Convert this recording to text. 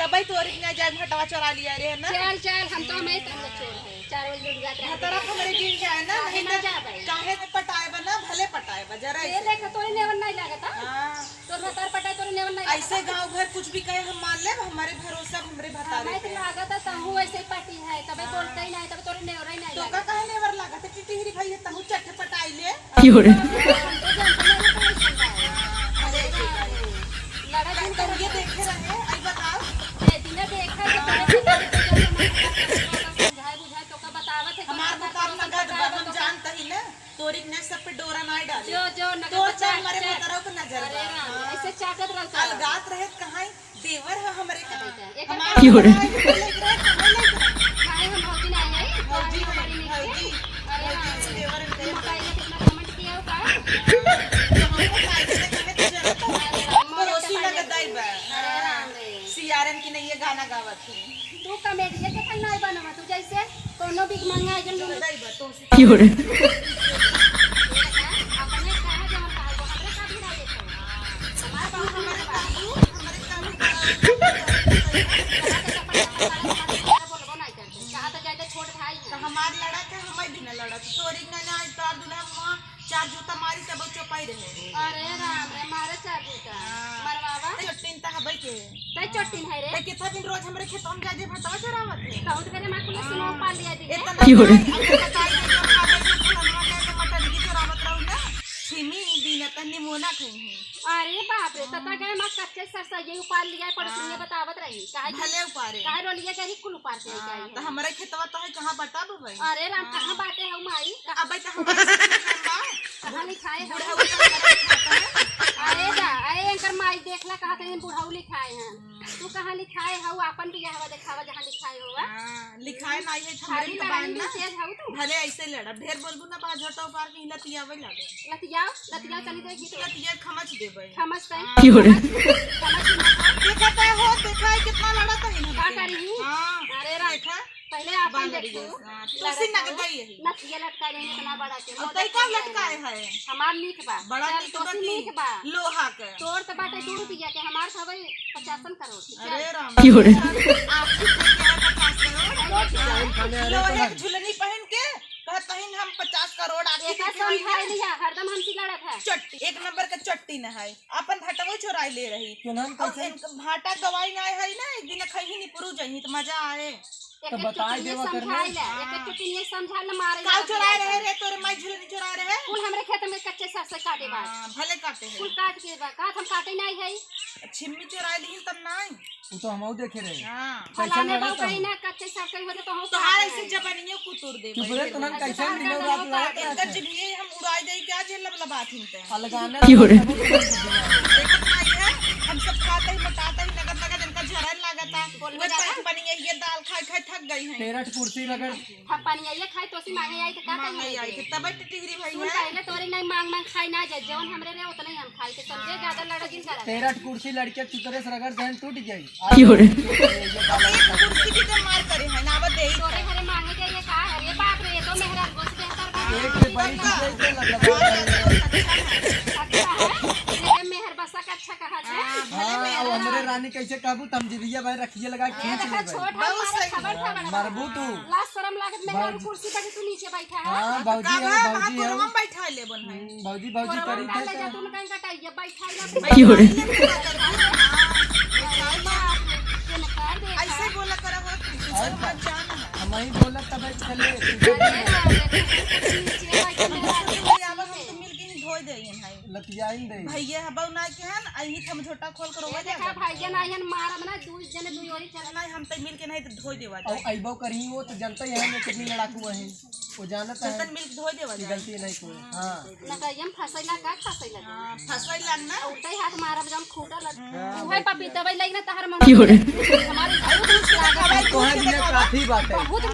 तब तोरी ना जाए घटवा चोरा लिया रे ना। चल चल हम तो मैं तब चोर है 4 बजे लोग जाते हैं तरफ हमरे गिन जाए ना नहीं ना जा भाई काहे ने पटाए बना भले पटाए बा जरा ये देख तोरे नेवन नहीं लागत हां तोर भतार पटाए तोरे नेवन नहीं ऐसे गांव घर कुछ भी कहे हम मान ले हमारे भरोसा हमरे भतारे मैं तो लागत है तहु ऐसे पार्टी है तबे बोलते ही नहीं तबे तोरे नेवर ही नहीं तो लागत का कहे नेवर लागत टिटिहरी भाई तहु चट पटाई ले Fiore. लड़ा दिन तो ये देखे रहे आई बताओ ए दिन देखा तो तोरे बुझाए बुझाए तो का बतावत है हमार भतार नगद हम जानत ही ना तोरी ने सब पे डोरा ना डाले जो जो तो चाहे हमारे भतारों को नजर अरे राम ऐसे चाकत रहता अलगात रहे कहां देवर है हमरे का हमारे Fiore. खाए हम भौजी नहीं है भौजी हमारी नहीं भौजी अरे राम देवर ये बताइए कितना कमेंट किया हो का पड़ोसी लगत दाई बा अरे राम रे सीआरएम की नहीं ये गाना गावत है तू कमेडी के कहीं नहीं बनवा तू जैसे कोनो भी मंगा जन लोग दाई बा तो Fiore. अपने कहा जब कहा वो हमरे का भी नहीं देखो हमारा बाबू हमारे बाबू बोलबो नहीं करते कहा तो जाके छोड़ भाई तो हमार लड़ा के हमें भी न लड़ा तोरी ना ना तार दुल्हा वहां चार जूता मारी तब चौपाई रहे अरे राम रे मारे चाबी का मरवावा चट्टीन ता हबै के तै चट्टीन है रे ते कितना दिन रोज हमरे खेत में जाजे भटवा चरावत है बहुत करे मां कुल सुनो पा लिया दी Fiore. मटर की चरावत रहू ना सिमी बिना तन्नी मोना खई है अरे बाप रे तता गए मां कच्चे सरसा ये उपार लिया पड़ोसी ने बतावत रही काहे भले उपारे काहे रोलिया के ही कुल उपार से तो काहे हमारे खेतवा तो है कहां बता भाई अरे राम कहां बाटे हऊ माई अब तो हमारे कहां लिखाए है बुढ़ा अरे दा अरे एंकर माई देखला कहा कहीं बुढ़ाऊ लिखाए हैं तू कहां लिखाए हऊ अपन भी यहां दिखावा जहां लिखाए होगा लिखाए नहीं है खाली हमरे लड़ाई बान में ना तेज हऊ तू भले ऐसे लड़ा ढेर बोलबू ना बाज हटाओ पार की लतियावे लागे लतिया चली जाएगी तो लतिया खमच देबे समझते हैं Fiore. देखता हो देखा है कितना लड़ा था इन का करी हां अरे राम देखा पहले अपन देखो तुलसी नगद गई है नथिया लटका रही इतना बड़ा के और तई का लटकाए है हमार लीक बा बड़ा चल, लीक तोसी लीक बा लोहा के तोर तो बाटे 2 रुपया के हमार थवे 55 करोड़ अरे राम Fiore. लोहे की झुलनी पहन के कहत पहन हम 50 करोड़ आके एका समझाई लिया हरदम हमसी लड़त है चट्टी एक नंबर का चट्टी न है अपन भटवो चोराई ले रही भाटा गवाई ना है ना एक दिन खही नहीं पुरु जही तो मजा आए तो बताई देवा करने एक चुटकी ये समझा न मारे का चुराए रहे रे तोरे माई झुलनी चुराए रहे कुल हमरे खेत में कच्चे सरसों काटे बा भले काटे है कुल काट के बा का हम काटे नहीं है छिम्मी चुराए ली तब नहीं वो तो हमहू देखे रहे हां फलाने को कहीं ना कच्चे सरसों होते तो हम तो हार ऐसे जबनियो कुतुर दे चुप रे तुनन कैसे मिलो रात लड़ा इनका जिभिए हम उड़ाई जाई क्या झेल लबलबात हिनते अलगाना Fiore. देखत नहीं है हम सब खाते ही मटाते ही नगद नगद इनका झरन लागता बोलबे जाता बनी ये दाल खाए खाए थक गई है 13 कुर्सी रगड़ हम पानी ये खाए तो सी मांगे आई तो का नहीं आई थी तब टिटिगरी भाई सुन है पहले तोरे नहीं मांग मांग खाई ना जा जवन हमरे रे उतना ही हम खाए के समझे ज्यादा लड़ा जिन करा 13 कुर्सी लड़के चुतरे से रगड़ जहन टूट जाई Fiore. कुर्सी की तो मार करे है ना बदे तोरे घरे मांगे जाइए का अरे बाप रे ये तो मेहरा गोश बेहतर बा एक के बड़ी चीज से लगा अच्छा है ये मेहर बसा का अच्छा कहा छे हां अब हमरे रानी कैसे कहबू तमजीरिया भाई रखिए लगा ये खींच देखा ले छोट हमारा खबर था बड़ा मरबू तू लास्ट शर्म लागत मेहर कुर्सी पे तू नीचे बैठा है हां का भौजी है वहां भौजी है हम बैठा ले बन है भौजी भौजी करी डाल ले जा थे तू कहीं कटाइए बैठा ना Fiore. ऐसे बोला करा हो सब मत जान है हम ही बोला तब चले अब हम तो मिल के ही धोई देइन है लतियाइन दे भैया हबौ ना के हन अही हम झोटा खोल कर ये देखा भाईया नायन मारब ना दू जने दू ओरी चल नहीं हम तो मिल के नहीं तो धोई देवा और अइबो करी वो तो जानता ही है मैं कितनी लड़ाकू है वो जानता है तन मिल के धोई देवा कि गलती नहीं कोई हां ना कहियम फसैला का फसैला फसवाई लगना उल्टे हाथ मारब जम खूटा लग उहे पपीता वई लइना तहर मन Fiore. हमारी बहुत लागत तो है बिना काफी बात है बहुत